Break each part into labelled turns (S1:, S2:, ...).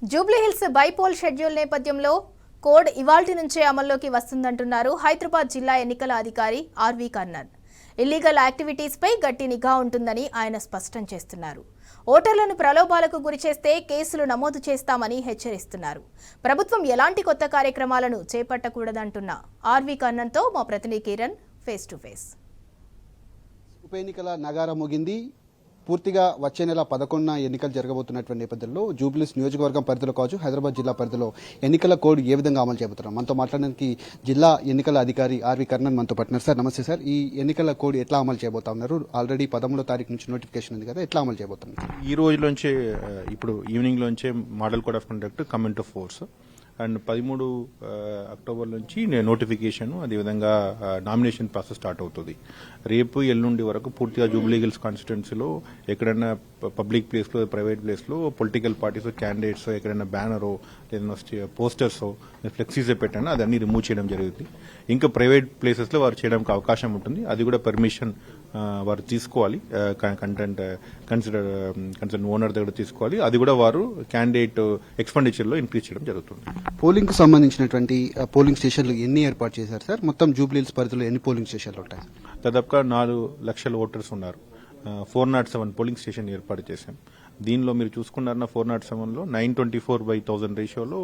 S1: Jubilee Hills bypoll schedule నేపథ్యంలో code ఇవాల్టి నుంచే అమల్లోకి వస్తుందంటున్నారు హైదరాబాద్ జిల్లా ఎన్నికల అధికారి ఆర్వి కర్ణన్. ఇల్లీగల్ యాక్టివిటీస్ పై గట్టి నిఘా ఉంటుందని ఆయన స్పష్టం చేస్తున్నారు. ఓటర్లను ప్రలోభాలకు గురిచేస్తే కేసులు నమోదు చేస్తామని హెచ్చరిస్తున్నారు. ప్రభుత్వం ఎలాంటి కొత్త కార్యక్రమాలను చేపట్టకూడదంటున్న ఆర్వి కర్ణన్తో మా ప్రతినిధి కిరణ్ ఫేస్ టు ఫేస్.
S2: ఉప ఎన్నికల నగారా ముగింది. పూర్తిగా వచ్చే నెల 11న ఎన్నికలు జరగబోతున్నటువంటి నేపథ్యంలో జూబ్లీహిల్స్ నియోజకవర్గం పరిధిలో కావచ్చు, హైదరాబాద్ జిల్లా పరిధిలో ఎన్నికల కోడ్ ఏ విధంగా అమలు చేయబోతున్నారు మనతో మాట్లాడడానికి జిల్లా ఎన్నికల అధికారి ఆర్వి కర్ణన్ మనతో పట్టినారు. సార్ నమస్తే సార్, ఈ ఎన్నికల కోడ్ ఎట్లా అమలు చేయబోతా ఉన్నారు? ఆల్రెడీ 13వ తారీఖు నుంచి నోటిఫికేషన్ ఉంది కదా, ఎట్లా అమలు చేయబోతున్నారు?
S3: ఈ రోజులోంచే ఇప్పుడు ఈవినింగ్ లోంచే model code of conduct come into force and 13 October నుంచి నోటిఫికేషన్, అదేవిధంగా నామినేషన్ ప్రాసెస్ స్టార్ట్ అవుతుంది. రేపు ఎల్లుండి వరకు పూర్తిగా జూబ్లీహిల్స్ కాన్స్టిట్యున్సీలో ఎక్కడైనా పబ్లిక్ ప్లేస్లో, ప్రైవేట్ ప్లేస్లో పొలిటికల్ పార్టీస్ క్యాండిడేట్స్ ఎక్కడైనా బ్యానరో లేదన్నా పోస్టర్స్ ఫ్లెక్సీస్ పెట్టానో అదన్నీ రిమూవ్ చేయడం జరుగుతుంది. ఇంకా ప్రైవేట్ ప్లేసెస్లో వారు చేయడానికి అవకాశం ఉంటుంది. అది కూడా పర్మిషన్ వారు తీసుకోవాలి, కంటెంట్ కన్సర్న్ ఓనర్ దగ్గర తీసుకోవాలి. అది కూడా వారు క్యాండిడేట్ ఎక్స్పెండిచర్లో ఇంక్రీజ్ చేయడం జరుగుతుంది.
S2: పోలింగ్ కు సంబంధించినటువంటి పోలింగ్ స్టేషన్లు ఎన్ని ఏర్పాటు చేశారు సార్? మొత్తం జూబ్లీహిల్స్ పరిధిలో ఎన్ని పోలింగ్ స్టేషన్లు ఉంటాయి?
S3: దాదాపుగా 4 లక్షల ఓటర్స్ ఉన్నారు. 407 పోలింగ్ స్టేషన్ ఏర్పాటు చేశాం. దీనిలో మీరు చూసుకున్నారన్న 407లో 924/1000 రేషియోలో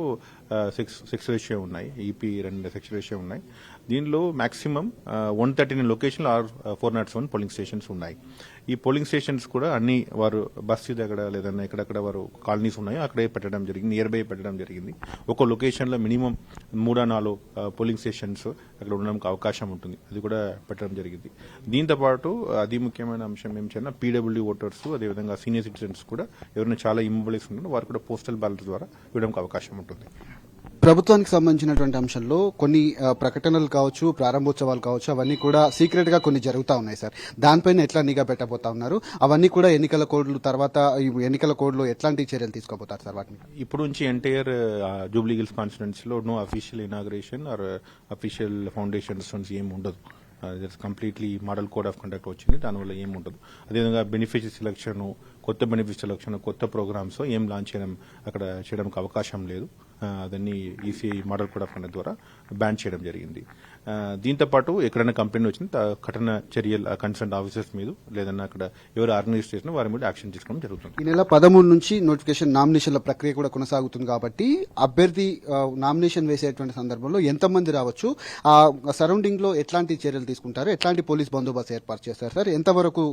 S3: 6 రేషియో ఉన్నాయి, ఈపీ 2 6 రేషియో ఉన్నాయి. దీనిలో మాక్సిమం 139 లొకేషన్లో 407 పోలింగ్ స్టేషన్స్ ఉన్నాయి. ఈ పోలింగ్ స్టేషన్స్ కూడా అన్ని వారు బస్సు దగ్గర లేదన్నా ఎక్కడెక్కడ వారు కాలనీస్ ఉన్నాయో అక్కడే పెట్టడం జరిగింది, నియర్ బై పెట్టడం జరిగింది. ఒక లొకేషన్లో మినిమం 3-4 పోలింగ్ స్టేషన్స్ అక్కడ ఉండడానికి అవకాశం ఉంటుంది, అది కూడా పెట్టడం జరిగింది. దీంతో పాటు అతి ముఖ్యమైన అంశం ఏం చేయాలన్నా పీడబ్ల్యూ ఓటర్స్, అదేవిధంగా సీనియర్ సిటిజన్స్ కూడా ఎవరైనా చాలా ఇమ్మొబిలైజ్ ఉన్నారో వారు కూడా పోస్టల్ బ్యాలెట్ ద్వారా ఇవ్వడానికి అవకాశం ఉంటుంది.
S2: ప్రభుత్వానికి సంబంధించినటువంటి అంశంలో కొన్ని ప్రకటనలు కావచ్చు, ప్రారంభోత్సవాలు కావచ్చు, అవన్నీ కూడా సీక్రెట్ గా కొన్ని జరుగుతూ ఉన్నాయి సార్. దానిపైన ఎట్లా నిఘా పెట్టబోతా ఉన్నారు? అవన్నీ కూడా ఎన్నికల కోడ్లు తర్వాత ఎన్నికల కోడ్లో ఎట్లాంటి చర్యలు తీసుకోబోతారు సార్? వాటిని
S3: ఇప్పుడు నుంచి ఎంటైర్ జూబ్లీహిల్స్ కాన్స్టిట్యున్సీలో no official inauguration or official foundations ఏమి ఉండదు. Completely model code of conduct వచ్చింది, దానివల్ల ఏం ఉండదు. అదేవిధంగా బెనిఫిషరీ సెలక్షన్, కొత్త బెనిఫిట్ సెలక్షన్, కొత్త ప్రోగ్రామ్స్ ఏం లాంచ్ చేయడం అక్కడ చేయడానికి అవకాశం లేదు. అదన్నీ ECI model code of conduct ద్వారా బ్యాన్ చేయడం జరిగింది. దీంతో పాటు ఎక్కడైనా కంప్లైంట్ వచ్చిన కఠిన చర్యలు కన్సర్న్ ఆఫీసర్స్ మీద లేదన్నా అక్కడ ఎవరు ఆర్గనైజ్ చేసినా వారి మీద యాక్షన్ తీసుకోవడం జరుగుతుంది.
S2: ఈ నెల 13 నుంచి నోటిఫికేషన్ నామినేషన్ల ప్రక్రియ కూడా కొనసాగుతుంది కాబట్టి అభ్యర్థి నామినేషన్ వేసేటువంటి సందర్భంలో ఎంతమంది రావచ్చు, ఆ సరౌండింగ్ లో ఎట్లాంటి చర్యలు తీసుకుంటారు, ఎట్లాంటి పోలీస్ బందోబస్తు ఏర్పాటు చేస్తారు సార్? ఎంతవరకు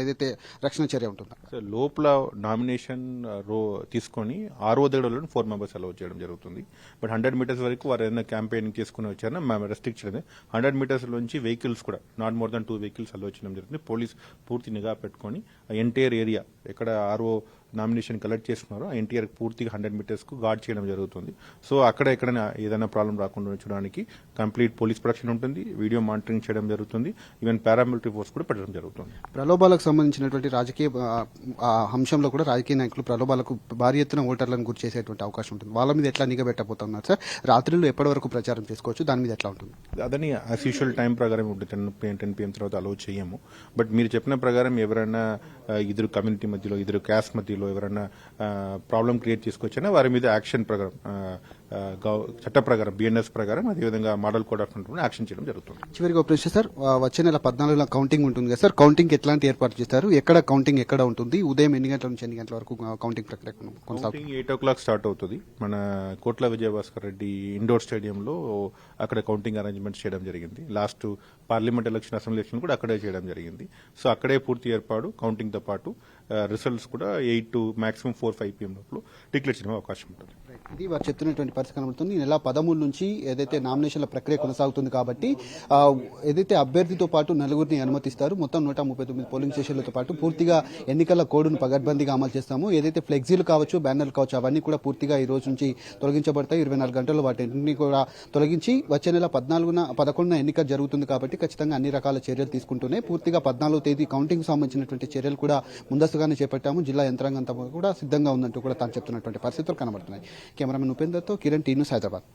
S2: ఏదైతే రక్షణ చర్య ఉంటుందో?
S3: లోపల నామినేషన్ రో తీసుకొని RO దగ్గర 4 మెంబర్స్ అలౌ చేయడం జరుగుతుంది. బట్ 100 మీటర్స్ వరకు వారు ఏదైనా క్యాంపెయినింగ్ చేసుకుని వచ్చారన్నా మేము రెస్ట్రిక్ట్ చేయడం. 100 మీటర్స్ నుంచి వెహికల్స్ కూడా not more than 2 vehicles allow చేయడం జరుగుతుంది. పోలీస్ పూర్తి నిఘా పెట్టుకుని ఎంటైర్ ఏరియా ఎక్కడ RO నామినేషన్ కలెక్ట్ చేసుకున్నారో ఆ ఎన్టీఆర్ పూర్తిగా 100 మీటర్స్ కు గార్డ్ చేయడం జరుగుతుంది. సో అక్కడ ఎక్కడైనా ఏదైనా ప్రాబ్లం రాకుండా ఉంచడానికి కంప్లీట్ పోలీస్ ప్రొటెక్షన్ ఉంటుంది, వీడియో మానిటరింగ్ చేయడం జరుగుతుంది, ఈవెన్ పారామిలిటరీ ఫోర్స్ కూడా పెట్టడం జరుగుతుంది.
S2: ప్రలోభాలకు సంబంధించినటువంటి రాజకీయ అంశంలో కూడా రాజకీయ నాయకులు ప్రలోభాలకు భారీ ఎత్తున ఓటర్లను గురి చేసేటువంటి అవకాశం ఉంటుంది. వాళ్ళ మీద ఎట్లా నిఘా పెట్టబోతున్నారు సార్? రాత్రులు ఎప్పటి వరకు ప్రచారం చేసుకోవచ్చు, దాని మీద ఎట్లా ఉంటుంది?
S3: అదని యాజ్ యూజువల్ టైం ప్రకారం ఉంటుంది. 10 PM తర్వాత అలౌ చేయము. బట్ మీరు చెప్పిన ప్రకారం ఎవరైనా ఇద్దరు కమ్యూనిటీ మధ్యలో, ఇద్దరు క్యాస్ట్ మధ్యలో ఎవరైనా ప్రాబ్లం క్రియేట్ చేసుకొచ్చినా వారి మీద యాక్షన్ ప్రకారం చట్ట ప్రకారం BNS ప్రకారం అదేవిధంగా model code of conduct action చేయడం జరుగుతుంది.
S2: చివరికి ఒక ప్రశ్న సార్, వచ్చే నెల 14 కౌంటింగ్ ఉంటుంది కదా సార్, కౌంటింగ్ ఎట్లాంటి ఏర్పాటు చేస్తారు? ఎక్కడ కౌంటింగ్ ఎక్కడ ఉంటుంది? ఉదయం ఎన్ని గంటల నుంచి ఎన్ని గంటల వరకు కౌంటింగ్ ప్రక్రియ కొనసాగుతుంది?
S3: 8 o'clock స్టార్ట్ అవుతుంది. మన కోట్ల విజయభాస్కర్ రెడ్డి ఇండోర్ స్టేడియంలో అక్కడ కౌంటింగ్ అరేంజ్మెంట్స్ చేయడం జరిగింది. Last parliament election, assembly election కూడా అక్కడే చేయడం జరిగింది. సో అక్కడే పూర్తి ఏర్పాటు, కౌంటింగ్ తో పాటు రిజల్ట్స్ కూడా 8 to maximum 4-5 PM లోపల డిక్లేర్ చేయడం అవకాశం ఉంటుంది.
S2: ఇది వారు చెప్తున్నటువంటి పరిస్థితి కనబడుతుంది. ఈ నెల 13 నుంచి ఏదైతే నామినేషన్ల ప్రక్రియ కొనసాగుతుంది కాబట్టి ఏదైతే అభ్యర్థితో పాటు 4గురిని అనుమతిస్తారు. మొత్తం 139 పోలింగ్ స్టేషన్లతో పాటు పూర్తిగా ఎన్నికల కోడ్ను పగడ్బందీగా అమలు చేస్తాము. ఏదైతే ఫ్లెక్సీలు కావచ్చు, బ్యానర్లు కావచ్చు, అవన్నీ కూడా పూర్తిగా ఈ రోజు నుంచి తొలగించబడతాయి. 24 గంటల్లో వాటిని కూడా తొలగించి వచ్చే నెల 11న ఎన్నిక జరుగుతుంది కాబట్టి ఖచ్చితంగా అన్ని రకాల చర్యలు తీసుకుంటూనే పూర్తిగా 14వ తేదీ కౌంటింగ్ సంబంధించినటువంటి చర్యలు కూడా ముందస్తుగానే చేపట్టాము. జిల్లా యంత్రాంగం కూడా సిద్ధంగా ఉందంటూ కూడా తాను చెప్తున్నటువంటి పరిస్థితులు కనబడుతున్నాయి. కెమెరామెన్ ఉపేందర్తో కిరణ్, టీ న్యూస్, హైదరాబాద్.